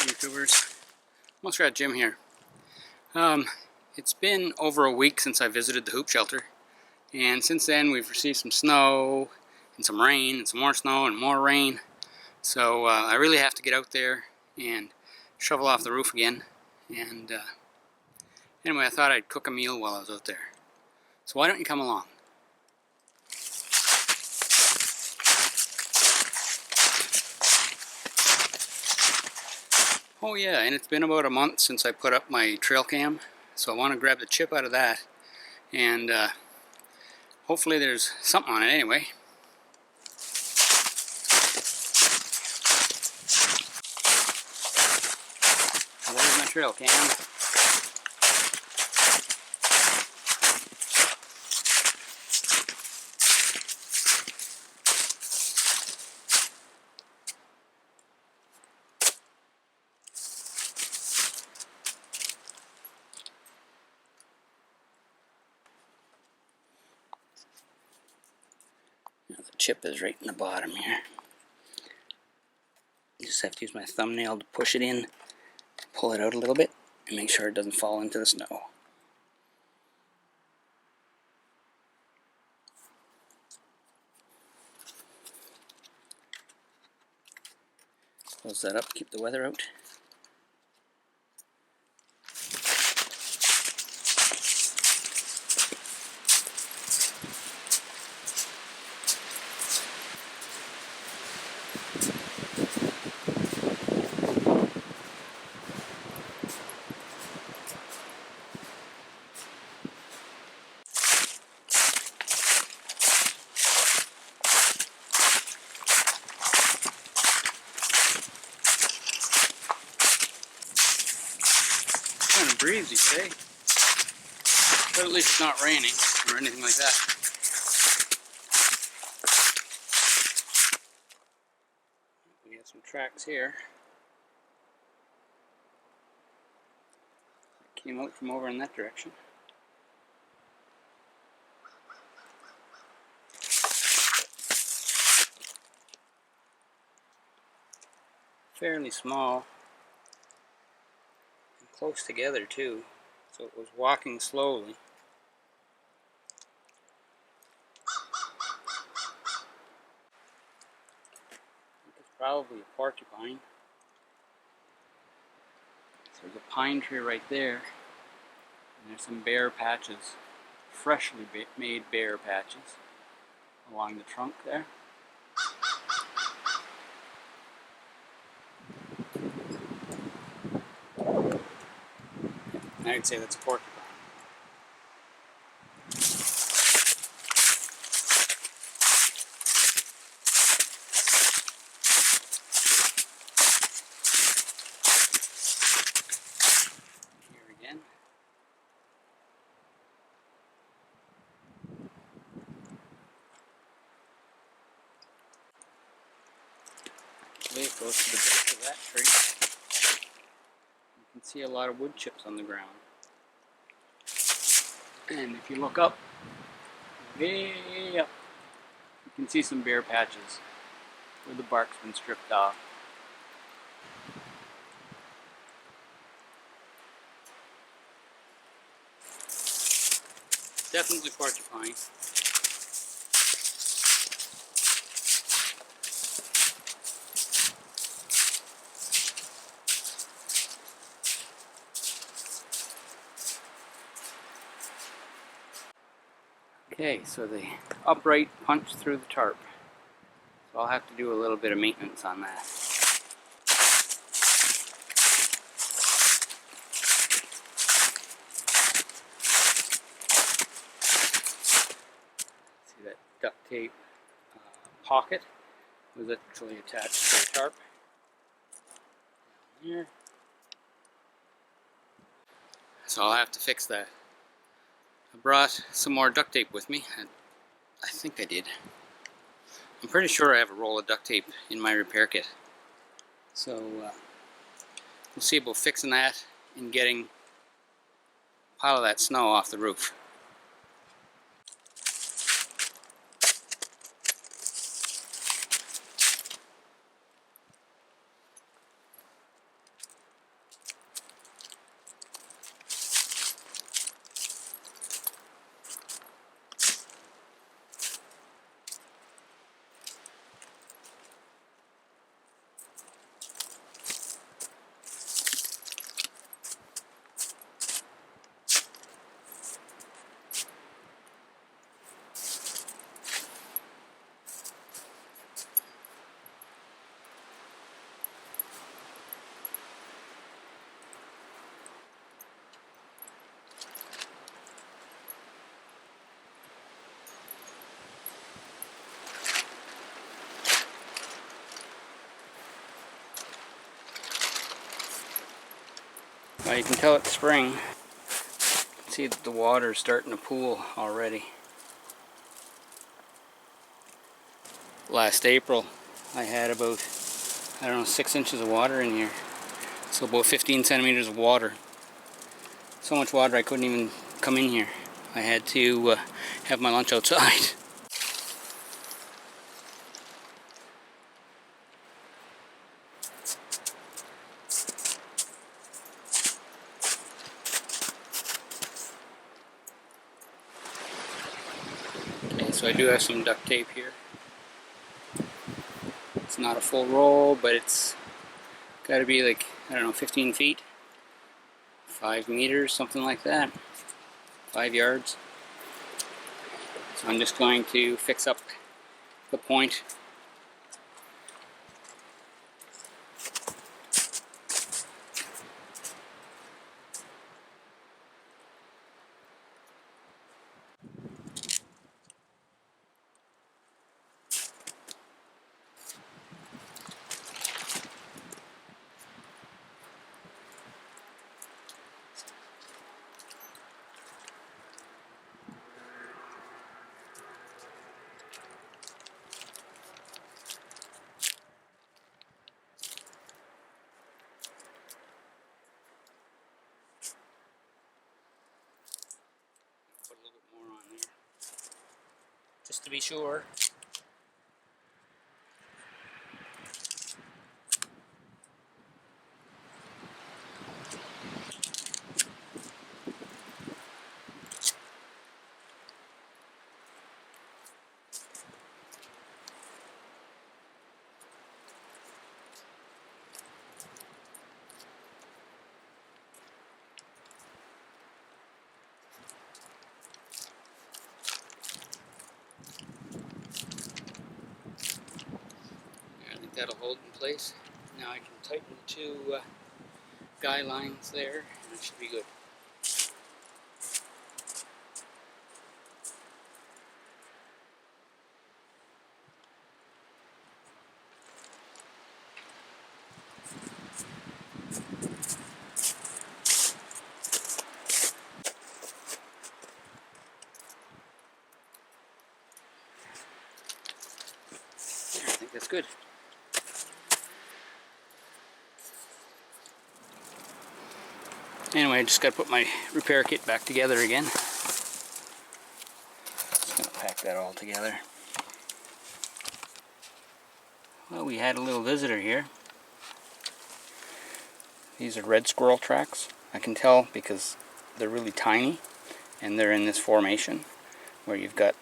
YouTubers. Almost got Jim here. It's been over a week since I visited the hoop shelter, and since then we've received some snow and some rain and some more snow and more rain. So I really have to get out there and shovel off the roof again. And anyway, I thought I'd cook a meal while I was out there. So why don't you come along? Oh yeah, and it's been about a month since I put up my trail cam, so I want to grab the chip out of that, and hopefully there's something on it anyway. There's my trail cam. Now the chip is right in the bottom here. You just have to use my thumbnail to push it in, pull it out a little bit, and make sure it doesn't fall into the snow. Close that up, keep the weather out. Kind of breezy today, but at least it's not raining or anything like that. We have some tracks here. Came out from over in that direction. Fairly small. Close together too, so it was walking slowly. It's probably a porcupine. So there's a pine tree right there, and there's some bare patches, freshly made bare patches along the trunk there. I'd say that's a porcupine. Here again. Okay, it goes to the base of that tree. You can see a lot of wood chips on the ground. And if you look up, way up, you can see some bare patches where the bark's been stripped off. Definitely porcupine. Okay, so the upright punched through the tarp. So I'll have to do a little bit of maintenance on that. See that duct tape pocket was actually attached to the tarp. Down here. So I'll have to fix that. I brought some more duct tape with me. I think I did. I'm pretty sure I have a roll of duct tape in my repair kit. So we'll see about fixing that and getting a pile of that snow off the roof. You can tell it's spring. See that the water is starting to pool already. Last April I had about, I don't know, 6 inches of water in here. So about 15 centimeters of water. So much water I couldn't even come in here. I had to have my lunch outside. Okay, so I do have some duct tape here. It's not a full roll, but it's got to be like, I don't know, 15 feet, 5 meters, something like that, 5 yards. So I'm just going to fix up the point. Put a little bit more on there, just to be sure. I think that'll hold in place. Now I can tighten the two guy lines there, and it should be good. I think that's good. Anyway, I just got to put my repair kit back together again. Just going to pack that all together. Well, we had a little visitor here. These are red squirrel tracks. I can tell because they're really tiny and they're in this formation where you've got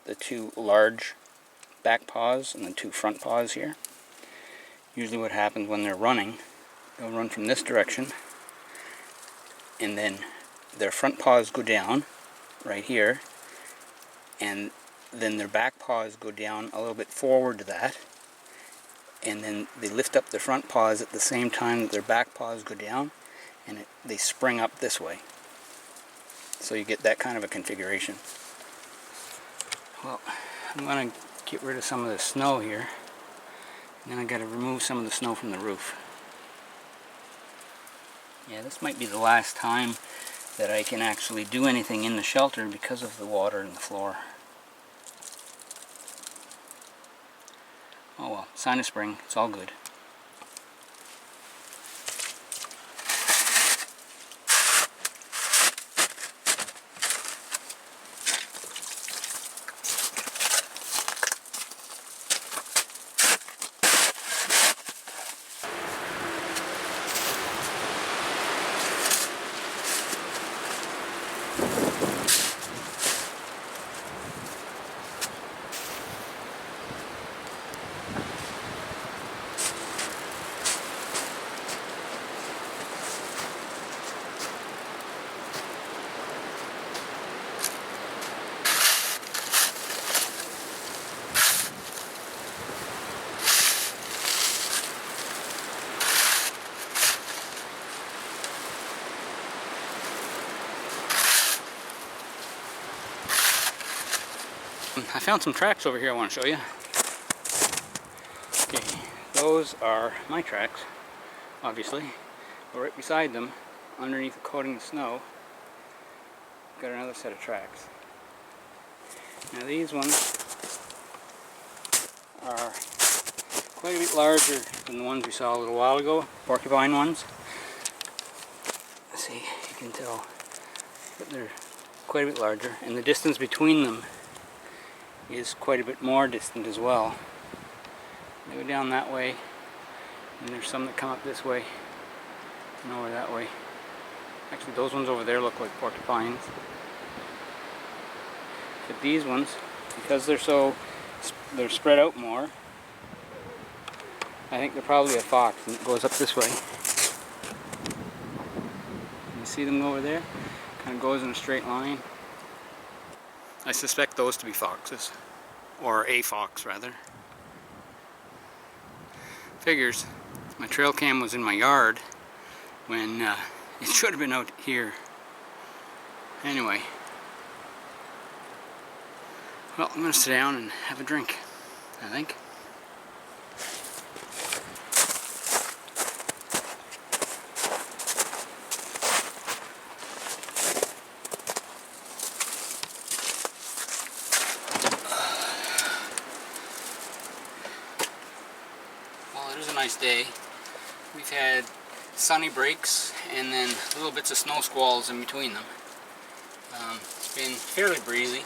the two large back paws and the two front paws here. Usually what happens when they're running, they'll run from this direction and then their front paws go down right here, and then their back paws go down a little bit forward to that, and then they lift up their front paws at the same time that their back paws go down, and they spring up this way. So you get that kind of a configuration. Well, I'm going to get rid of some of the snow here, and then I got to remove some of the snow from the roof. Yeah, this might be the last time that I can actually do anything in the shelter because of the water in the floor. Oh well, sign of spring, it's all good. I found some tracks over here I want to show you. Okay, those are my tracks, obviously. But right beside them, underneath a coating of snow, got another set of tracks. Now these ones are quite a bit larger than the ones we saw a little while ago, porcupine ones. See, you can tell that they're quite a bit larger, and the distance between them is quite a bit more distant as well. They go down that way, and there's some that come up this way and over that way. Actually, those ones over there look like porcupines. But these ones, because they're spread out more, I think they're probably a fox, and it goes up this way. You see them over there? Kind of goes in a straight line. I suspect those to be foxes, or a fox rather. Figures, my trail cam was in my yard when it should have been out here. Anyway, well, I'm going to sit down and have a drink, I think. Well, it is a nice day. We've had sunny breaks and then little bits of snow squalls in between them. It's been fairly breezy.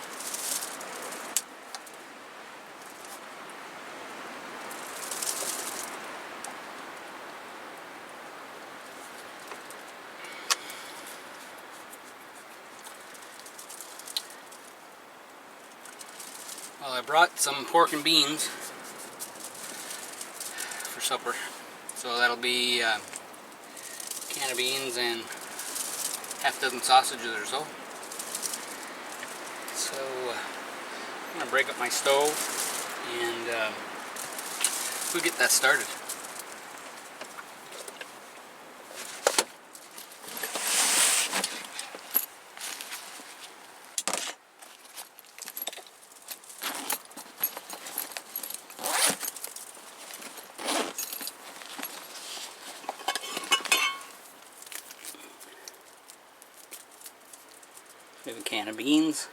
Well, I brought some pork and beans for supper, so that'll be a can of beans and half a dozen sausages or so. So I'm going to break up my stove and we'll get that started. We have a can of beans.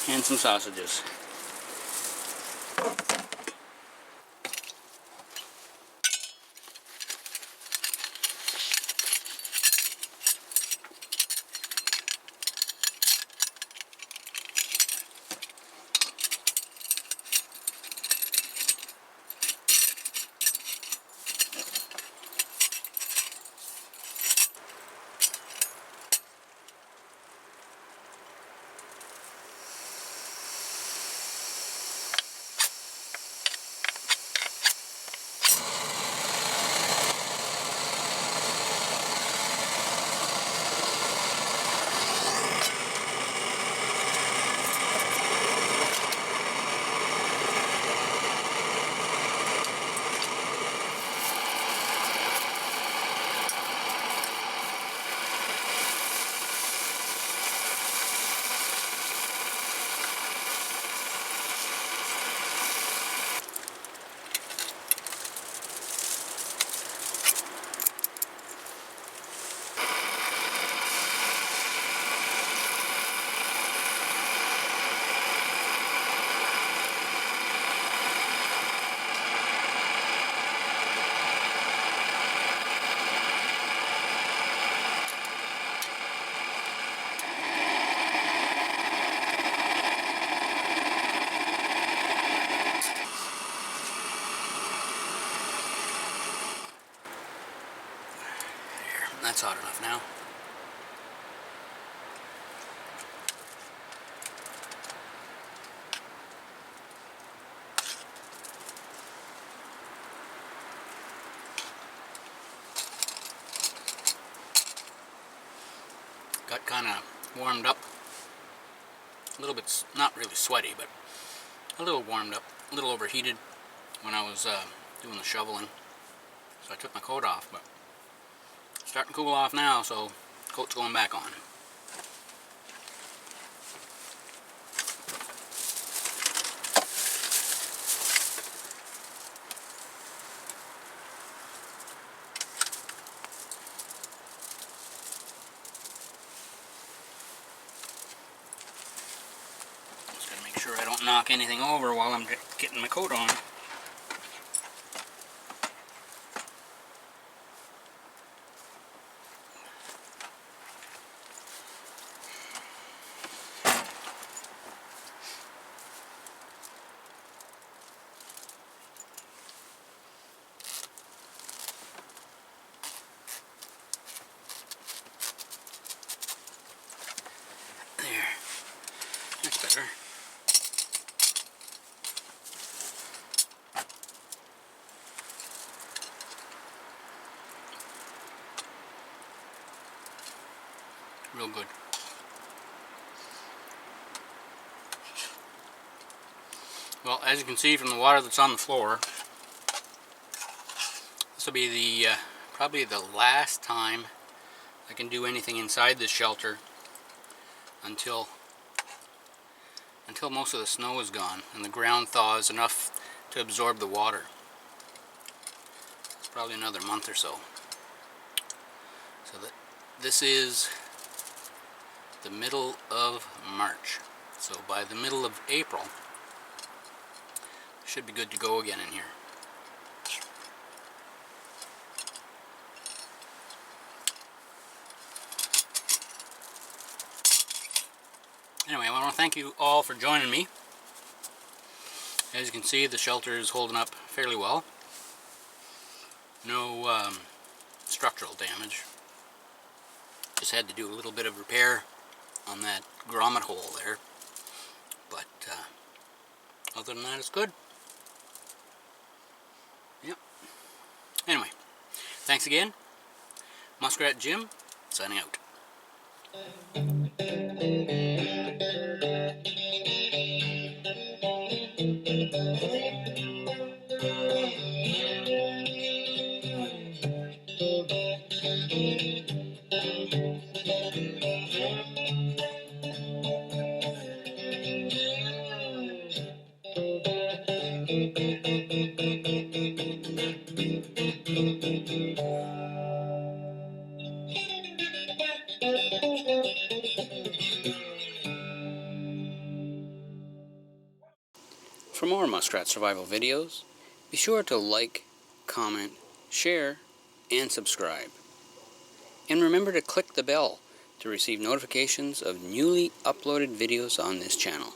And some sausages. That's hot enough now. Got kind of warmed up. A little bit, not really sweaty, but a little warmed up, a little overheated when I was doing the shoveling. So I took my coat off, but it's starting to cool off now, so coat's going back on. sure I don't knock anything over while I'm getting my coat on. There. That's better. Real good. Well, as you can see from the water that's on the floor, this will be the probably the last time I can do anything inside this shelter until most of the snow is gone and the ground thaws enough to absorb the water. It's probably another month or so. So this is the middle of March. So by the middle of April, should be good to go again in here. Anyway, I want to thank you all for joining me. As you can see, the shelter is holding up fairly well. No structural damage. Just had to do a little bit of repair on that grommet hole there. But other than that, it's good. Yep. Anyway, thanks again. Muskrat Jim, signing out. For more muskrat survival videos, be sure to like, comment, share, and subscribe. And remember to click the bell to receive notifications of newly uploaded videos on this channel.